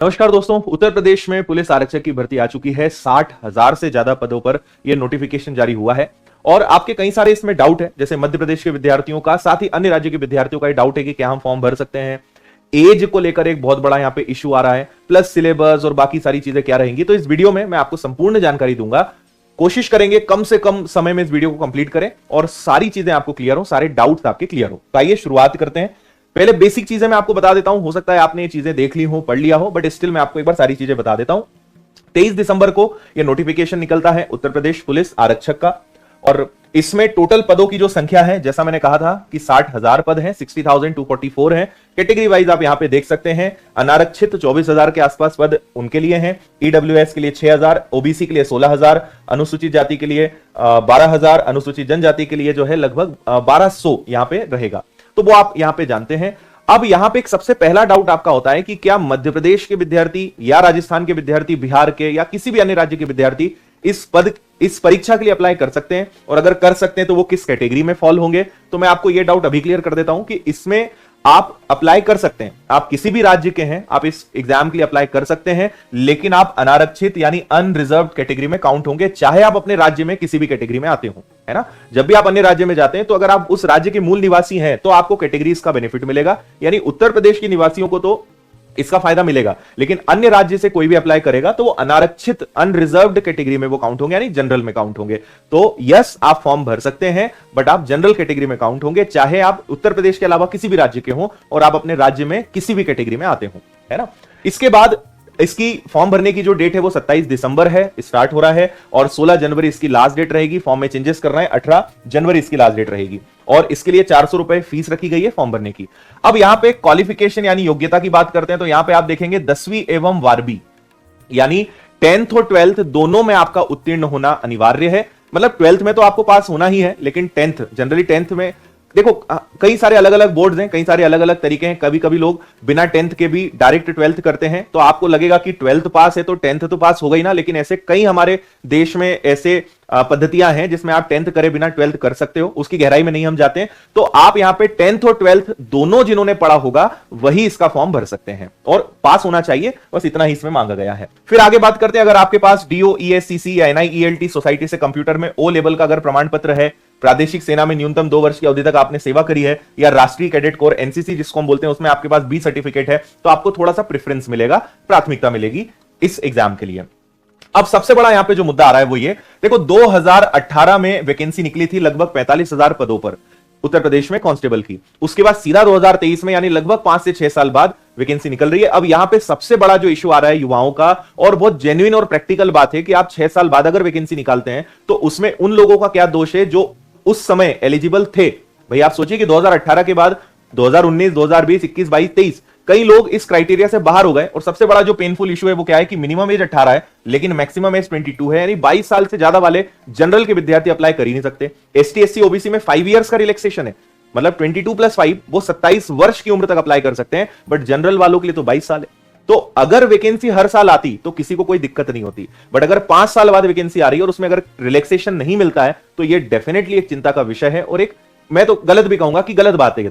नमस्कार दोस्तों, उत्तर प्रदेश में पुलिस आरक्षक की भर्ती आ चुकी है। 60,000 से ज्यादा पदों पर यह नोटिफिकेशन जारी हुआ है और आपके कई सारे इसमें डाउट है, जैसे मध्य प्रदेश के विद्यार्थियों का, साथ ही अन्य राज्य के विद्यार्थियों का ये डाउट है कि क्या हम फॉर्म भर सकते हैं। एज को लेकर एक बहुत बड़ा यहां पे इश्यू आ रहा है, प्लस सिलेबस और बाकी सारी चीजें क्या रहेंगी। तो इस वीडियो में मैं आपको संपूर्ण जानकारी दूंगा। कोशिश करेंगे कम से कम समय में इस वीडियो को कंप्लीट करें और सारी चीजें आपको क्लियर हो, सारे डाउट्स आपके क्लियर हो। तो आइए शुरुआत करते हैं। पहले बेसिक चीजें मैं आपको बता देता हूं, हो सकता है आपने ये चीजें देख ली हो, पढ़ लिया हो, बट स्टिल मैं आपको एक बार सारी चीजें बता देता हूं। 23 दिसंबर को यह नोटिफिकेशन निकलता है उत्तर प्रदेश पुलिस आरक्षक का, और इसमें टोटल पदों की जो संख्या है, जैसा मैंने कहा था कि 60,000 पद हैं, 60,244 हैं। कैटेगरी वाइज आप यहां पे देख सकते हैं। अनारक्षित 24,000 के आसपास पद उनके लिए हैं, ईडब्ल्यूएस के लिए 6,000, ओबीसी के लिए 16,000, अनुसूचित जाति के लिए 12,000, अनुसूचित जनजाति के लिए जो है लगभग 1,200 यहां पे रहेगा। तो वो आप यहां पे जानते हैं। अब यहां पे एक सबसे पहला डाउट आपका होता है कि क्या मध्य प्रदेश के विद्यार्थी या राजस्थान के विद्यार्थी, बिहार के या किसी भी अन्य राज्य के विद्यार्थी इस परीक्षा के लिए अप्लाई कर सकते हैं, और अगर कर सकते हैं तो वो किस कैटेगरी में फॉल होंगे। तो मैं आपको ये डाउट अभी क्लियर कर देता हूं कि इसमें आप अप्लाई कर सकते हैं, आप किसी भी राज्य के हैं, आप इस एग्जाम के लिए अप्लाई कर सकते हैं, लेकिन आप अनारक्षित यानी अनरिजर्व्ड कैटेगरी में काउंट होंगे, चाहे आप अपने राज्य में किसी भी कैटेगरी में आते हो, है ना। जब भी आप अन्य राज्य में जाते हैं तो अगर आप उस राज्य के मूल निवासी हैं तो आपको कैटेगरीज का बेनिफिट मिलेगा, यानी उत्तर प्रदेश के निवासियों को तो इसका फायदा मिलेगा, लेकिन अन्य राज्य से कोई भी अप्लाई करेगा तो वो अनारक्षित अनरिजर्व्ड कैटेगरी में वो काउंट होंगे, यानी जनरल में काउंट होंगे। तो यस, आप फॉर्म भर सकते हैं, बट आप जनरल कैटेगरी में काउंट होंगे, चाहे आप उत्तर प्रदेश के अलावा किसी भी राज्य के हो और आप अपने राज्य में किसी भी कैटेगरी में आते हो, है ना। इसके बाद इसकी फॉर्म भरने की जो डेट है वो 27 दिसंबर है, स्टार्ट हो रहा है, और 16 जनवरी इसकी लास्ट डेट रहेगी। फॉर्म में चेंजेस कर रहे हैं, 18 जनवरी इसकी लास्ट डेट रहेगी, और इसके लिए 400 रुपए फीस रखी गई है फॉर्म भरने की। अब यहां पे क्वालिफिकेशन यानी योग्यता की बात करते हैं, तो यहां पे आप देखेंगे 10वीं एवं 12वीं यानी 10th और 12th दोनों में आपका उत्तीर्ण होना अनिवार्य है। मतलब 12th में तो आपको पास होना ही है, लेकिन 10th, जनरली 10th में देखो कई सारे अलग अलग बोर्ड्स हैं, कई सारे अलग अलग तरीके हैं। कभी कभी लोग बिना 10th के भी डायरेक्ट 12th करते हैं, तो आपको लगेगा कि 12th पास है तो 10th तो पास हो गई ना, लेकिन ऐसे कई हमारे देश में ऐसे पद्धतियां हैं जिसमें आप 10th करे बिना 12th कर सकते हो। उसकी गहराई में नहीं हम जाते हैं। तो आप यहां पे 10th और 12th दोनों जिन्होंने पढ़ा होगा वही इसका फॉर्म भर सकते हैं, और पास होना चाहिए, बस इतना ही इसमें मांगा गया है। फिर आगे बात करते हैं, अगर आपके पास डीओ, ईएससीसी या एनआईईएलटी सोसाइटी से कंप्यूटर में ओ लेवल का अगर प्रमाण पत्र है, प्रादेशिक सेना में न्यूनतम 2 वर्ष की अवधि तक आपने सेवा करी है, या राष्ट्रीय कैडेट कोर एनसीसी जिसको हम बोलते हैं उसमें आपके पास बी सर्टिफिकेट है, तो आपको थोड़ा सा प्रेफरेंस मिलेगा, प्राथमिकता मिलेगी इस एग्जाम के लिए। अब सबसे बड़ा यहां पे जो मुद्दा आ रहा है वो ये देखो, 2018 में वैकेंसी निकली थी लगभग 45,000 पदों पर उत्तर प्रदेश में कांस्टेबल की। उसके बाद सीधा 2023 में यानी लगभग 5 से 6 साल बाद वैकेंसी निकल रही है। अब यहां पे सबसे बड़ा जो इशू आ रहा है युवाओं का, और बहुत जेन्युइन और प्रैक्टिकल बात है कि आप 6 साल बाद अगर वैकेंसी निकालते हैं तो उसमें उन लोगों का क्या दोष है जो उस समय एलिजिबल थे। भाई आप सोचिए कि 2018 के बाद 2019, 2020, 21, 22, 23 कई लोग इस क्राइटेरिया से बाहर हो गए। और सबसे बड़ा जो पेनफुल इशू है वो क्या है कि मिनिमम एज 18 है लेकिन मैक्सिमम एज 22 है, यानी 22 साल से ज्यादा वाले जनरल के विद्यार्थी अप्लाई कर ही नहीं सकते। एसटी, एससी, ओबीसी में 5 इयर्स का रिलैक्सेशन है, मतलब 22 + 5 वो 27 वर्ष की उम्र तक अप्लाई कर सकते हैं, बट जनरल वालों के लिए तो 22 साल है। तो अगर वैकेंसी हर साल आती तो किसी को कोई दिक्कत नहीं होती, बट अगर 5 साल बाद वैकेंसी आ रही है और उसमें अगर रिलैक्सेशन नहीं मिलता है तो ये डेफिनेटली एक चिंता का विषय है, और एक मैं तो गलत भी कहूंगा कि गलत बात है ये।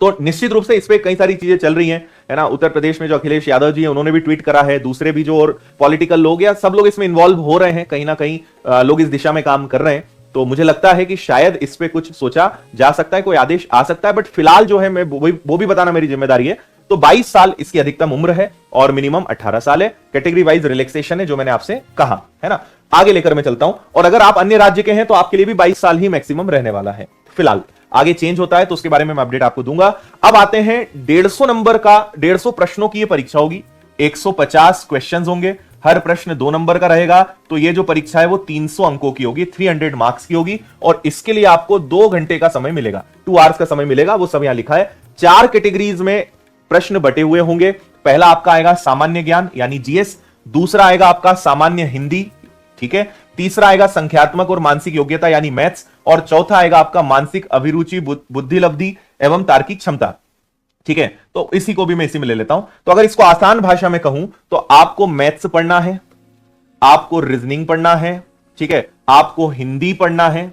तो निश्चित रूप से इस पे कई सारी चीजें चल रही हैं, है ना। उत्तर प्रदेश में जो अखिलेश यादव जी हैं उन्होंने भी ट्वीट करा है, दूसरे भी जो और पॉलिटिकल लोग या सब लोग इसमें इन्वॉल्व हो रहे हैं, कहीं ना कहीं लोग इस दिशा में काम कर रहे हैं। तो मुझे लगता है कि शायद इस पे कुछ सोचा जा सकता है, कोई आदेश आ सकता है, बट फिलहाल जो है मैं वो भी बताना मेरी जिम्मेदारी है। तो 22 साल इसकी अधिकतम उम्र है और मिनिमम 18 साल है। कैटेगरी वाइज रिलैक्सेशन है जो मैंने आपसे कहा, है ना। आगे लेकर मैं चलता हूं, और अगर आप अन्य राज्य के हैं तो आपके लिए भी 22 साल ही मैक्सिमम रहने वाला है फिलहाल। आगे चेंज होता है तो उसके बारे में मैं अपडेट आपको दूंगा। अब आते हैं 150 नंबर का, 150 प्रश्नों की यह परीक्षा होगी, 150 क्वेश्चंस होंगे, हर प्रश्न 2 नंबर का रहेगा। तो ये जो परीक्षा है वो 300 अंकों की होगी, 300 मार्क्स की होगी, और इसके लिए आपको 2 घंटे का समय मिलेगा, 2 आवर्स का समय मिलेगा, वो सब यहां लिखा है। 4 कैटेगरीज में प्रश्न बटे हुए होंगे। पहला आपका आएगा सामान्य ज्ञान यानी जीएस, दूसरा आएगा आपका सामान्य हिंदी, ठीक है, तीसरा आएगा संख्यात्मक और मानसिक योग्यता यानी मैथ्स, और चौथा आएगा आपका मानसिक अभिरुचि, बुद्धिलब्धि एवं तार्किक क्षमता, ठीक है। तो इसी को भी मैं इसी में ले लेता हूं। तो अगर इसको आसान भाषा में कहूं तो आपको मैथ्स पढ़ना है, आपको रीजनिंग पढ़ना है, ठीक है, आपको हिंदी पढ़ना है,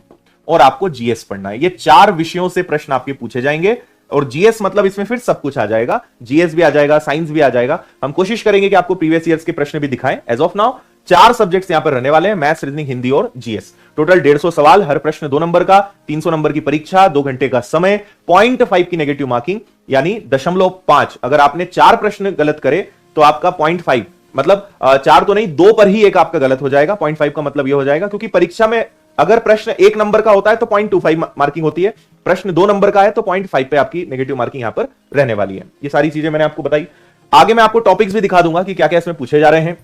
और आपको जीएस पढ़ना है। ये 4 विषयों से प्रश्न आपके पूछे जाएंगे। और जीएस मतलब इसमें फिर सब कुछ आ जाएगा, जीएस भी आ जाएगा, साइंस भी आ जाएगा। हम कोशिश करेंगे कि आपको प्रीवियस ईयर्स के प्रश्न भी दिखाएं। एज ऑफ नाउ 4 सब्जेक्ट्स यहां पर रहने वाले हैं, मैथ्स, रीजनिंग, हिंदी और जीएस। टोटल 150 सवाल, हर प्रश्न 2 नंबर का, 300 नंबर की परीक्षा, 2 घंटे का समय, 0.5 की नेगेटिव मार्किंग यानी 0.5। अगर आपने 4 प्रश्न गलत करे तो आपका 0.5 मतलब 4 तो नहीं, 2 पर ही एक आपका गलत हो जाएगा। 0.5 का मतलब यह हो जाएगा क्योंकि परीक्षा में अगर प्रश्न 1 नंबर का होता है तो 0.25 मार्किंग होती है, प्रश्न 2 नंबर का है तो 0.5 पे आपकी नेगेटिव मार्किंग यहां पर रहने वाली है। ये सारी चीजें मैंने आपको बताई। आगे मैं आपको टॉपिक्स भी दिखा दूंगा कि क्या क्या इसमें पूछे जा रहे हैं।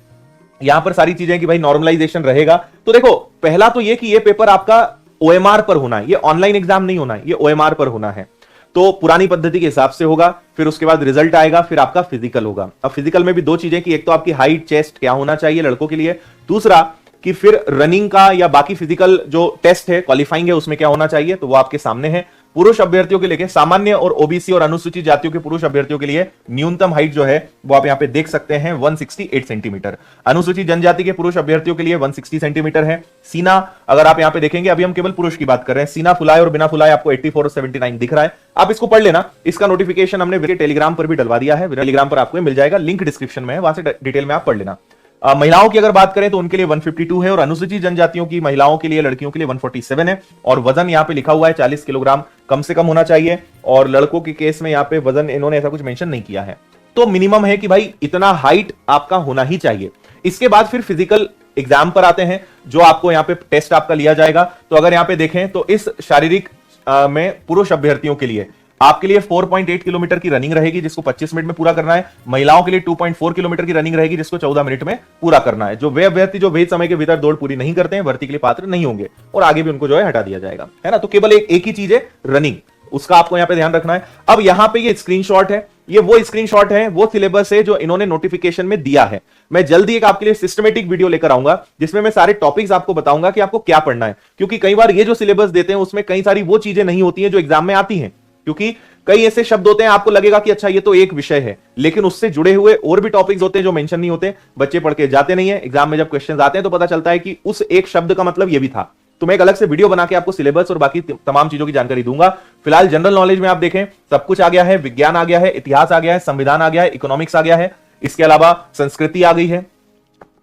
यहां पर सारी चीजें कि भाई नॉर्मलाइजेशन रहेगा। तो देखो, पहला तो ये कि ये पेपर आपका ओएमआर पर होना है, ये ऑनलाइन एग्जाम नहीं होना है, ये ओएमआर पर होना है। तो पुरानी पद्धति के हिसाब से होगा, फिर उसके बाद रिजल्ट आएगा, फिर आपका फिजिकल होगा। अब फिजिकल में भी 2 चीजें कि एक तो आपकी हाइट, चेस्ट क्या होना चाहिए लड़कों के लिए, दूसरा कि फिर रनिंग का या बाकी फिजिकल जो टेस्ट है, क्वालिफाइंग है, उसमें क्या होना चाहिए, तो वो आपके सामने है। पुरुष अभ्यर्थियों के लिए सामान्य और ओबीसी और अनुसूचित जातियों के पुरुष अभ्यर्थियों के लिए न्यूनतम हाइट जो है वो आप यहां पे देख सकते हैं 168 सेंटीमीटर। अनुसूचित जनजाति के पुरुष अभ्यर्थियों के लिए 160 सेंटीमीटर है। सीना अगर आप यहां पे देखेंगे, अभी हम केवल पुरुष की बात कर रहे हैं, सीना फुलाए और बिना फुलाए आपको 84 और 79 दिख रहा है। आप इसको पढ़ लेना, इसका नोटिफिकेशन हमने टेलीग्राम पर भी डलवा दिया है, टेलीग्राम पर आपको मिल जाएगा, लिंक डिस्क्रिप्शन में है, वहां से डिटेल में आप पढ़ लेना। महिलाओं की अगर बात करें तो उनके लिए 152 है और अनुसूचित जनजातियों की महिलाओं के लिए, लड़कियों के लिए 147 है। और वजन यहां पे लिखा हुआ है 40 किलोग्राम कम से कम होना चाहिए। और लड़कों के केस में यहां पे वजन इन्होंने ऐसा कुछ मेंशन नहीं किया है। तो मिनिमम है कि भाई इतना हाइट आपका होना ही चाहिए। इसके बाद फिर फिजिकल एग्जाम पर आते हैं, जो आपको यहां पे टेस्ट आपका लिया जाएगा। तो अगर यहां पे देखें तो इस शारीरिक में पुरुष अभ्यर्थियों के लिए आपके लिए 4.8 किलोमीटर की रनिंग रहेगी, जिसको 25 मिनट में पूरा करना है। महिलाओं के लिए 2.4 किलोमीटर की रनिंग रहेगी, जिसको 14 मिनट में पूरा करना है। जो वे अभ्यर्थी जो विहित समय के भीतर दौड़ पूरी नहीं करते हैं, भर्ती के लिए पात्र नहीं होंगे और आगे भी उनको जो है हटा दिया जाएगा, है ना। तो केवल एक ही चीज है, रनिंग, उसका आपको यहां पे ध्यान रखना है। अब यहां पे ये स्क्रीनशॉट है, ये वो स्क्रीनशॉट है, वो सिलेबस है जो इन्होंने नोटिफिकेशन में दिया है। मैं जल्दी एक आपके लिए सिस्टमेटिक वीडियो लेकर आऊंगा जिसमें मैं सारे टॉपिक्स आपको बताऊंगा कि आपको क्या पढ़ना है, क्योंकि कई बार ये जो सिलेबस देते हैं उसमें कई सारी वो चीजें नहीं होती हैं जो एग्जाम में आती हैं। क्योंकि कई ऐसे शब्द होते हैं आपको लगेगा कि अच्छा ये तो एक विषय है, लेकिन उससे जुड़े हुए और भी टॉपिक्स होते हैं जो मेंशन नहीं होते, बच्चे पढ़ के जाते नहीं है। एग्जाम में जब क्वेश्चंस आते हैं तो पता चलता है कि उस एक शब्द का मतलब ये भी था। तो मैं एक अलग से वीडियो बना के आपको सिलेबस और बाकी तमाम चीजों की जानकारी दूंगा। फिलहाल जनरल नॉलेज में आप देखें सब कुछ आ गया है, विज्ञान आ गया है, इतिहास आ गया है, संविधान आ गया है, इकोनॉमिक्स आ गया है, इसके अलावा संस्कृति आ गई है,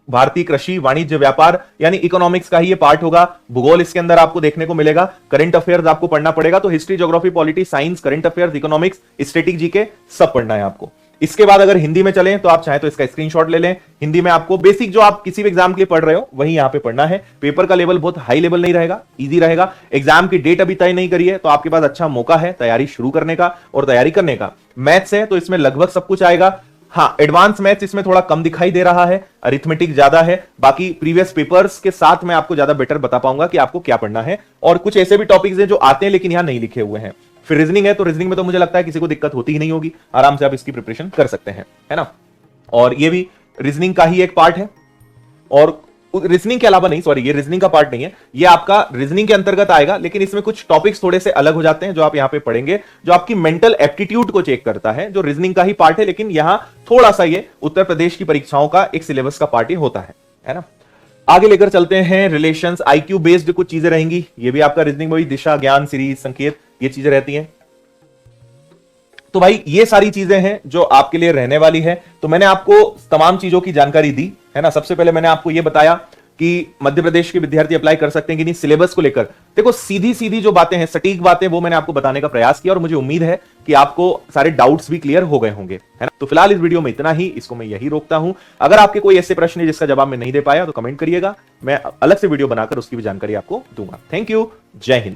भारतीय कृषि, वाणिज्य, व्यापार यानी इकोनॉमिक्स का ही ये पार्ट होगा। भूगोल इसके अंदर आपको देखने को मिलेगा, करंट अफेयर्स आपको पढ़ना पड़ेगा। तो history, geography, polity, science, current affairs, economics, static GK सब पढ़ना है आपको। इसके बाद अगर हिंदी में चलें तो आप चाहे तो इसका स्क्रीनशॉट ले लें। हिंदी में आपको बेसिक जो आप किसी भी एग्जाम के लिए पढ़ रहे हो वही यहां पे पढ़ना है। पेपर का लेवल बहुत हाई लेवल नहीं रहेगा, इजी रहेगा। एग्जाम की डेट अभी तय नहीं करी है तो आपके पास अच्छा मौका है तैयारी शुरू करने का और तैयारी करने का। मैथ्स है तो इसमें लगभग सब कुछ आएगा। हाँ, एडवांस मैथ्स इसमें थोड़ा कम दिखाई दे रहा है, अरिथमेटिक ज्यादा है। बाकी प्रीवियस पेपर्स के साथ मैं आपको ज्यादा बेटर बता पाऊंगा कि आपको क्या पढ़ना है। और कुछ ऐसे भी टॉपिक्स हैं जो आते हैं लेकिन यहां नहीं लिखे हुए हैं। फिर रीजनिंग है तो रीजनिंग में तो मुझे लगता है किसी को दिक्कत होती ही नहीं होगी, आराम से आप इसकी प्रिपरेशन कर सकते हैं, है ना। और ये भी रीजनिंग का ही एक पार्ट है। और रीजनिंग के अलावा नहीं, सॉरी, ये रीजनिंग का पार्ट नहीं है, ये आपका रीजनिंग के अंतर्गत आएगा, लेकिन इसमें कुछ टॉपिक्स थोड़े से अलग हो जाते हैं जो आप यहां पे पढ़ेंगे, जो आपकी मेंटल एप्टीट्यूड को चेक करता है, जो रीजनिंग का ही पार्ट है, लेकिन यहां थोड़ा सा ये उत्तर प्रदेश की परीक्षाओं का एक सिलेबस का पार्ट ही होता है ना। आगे लेकर चलते हैं रिलेशंस, आईक्यू बेस्ड कुछ चीजें रहेंगी। ये भी आपका रीजनिंग में भी दिशा, ज्ञान, सीरीज, संकेत, ये चीजें रहती हैं। तो भाई ये सारी चीजें हैं जो आपके लिए रहने वाली है। तो मैंने आपको तमाम चीजों की जानकारी दी, है ना। सबसे पहले मैंने आपको ये बताया कि मध्य प्रदेश के विद्यार्थी अप्लाई कर सकते हैं कि नहीं, सिलेबस को लेकर देखो सीधी सीधी जो बातें हैं, सटीक बातें, वो मैंने आपको बताने का प्रयास किया और मुझे उम्मीद है कि आपको सारे डाउट्स भी क्लियर हो गए होंगे, है ना। तो फिलहाल इस वीडियो में इतना ही, इसको मैं यही रोकता हूं। अगर आपके कोई ऐसे प्रश्न है जिसका जवाब मैं नहीं दे पाया तो कमेंट करिएगा, मैं अलग से वीडियो बनाकर उसकी भी जानकारी आपको दूंगा। थैंक यू, जय हिंद।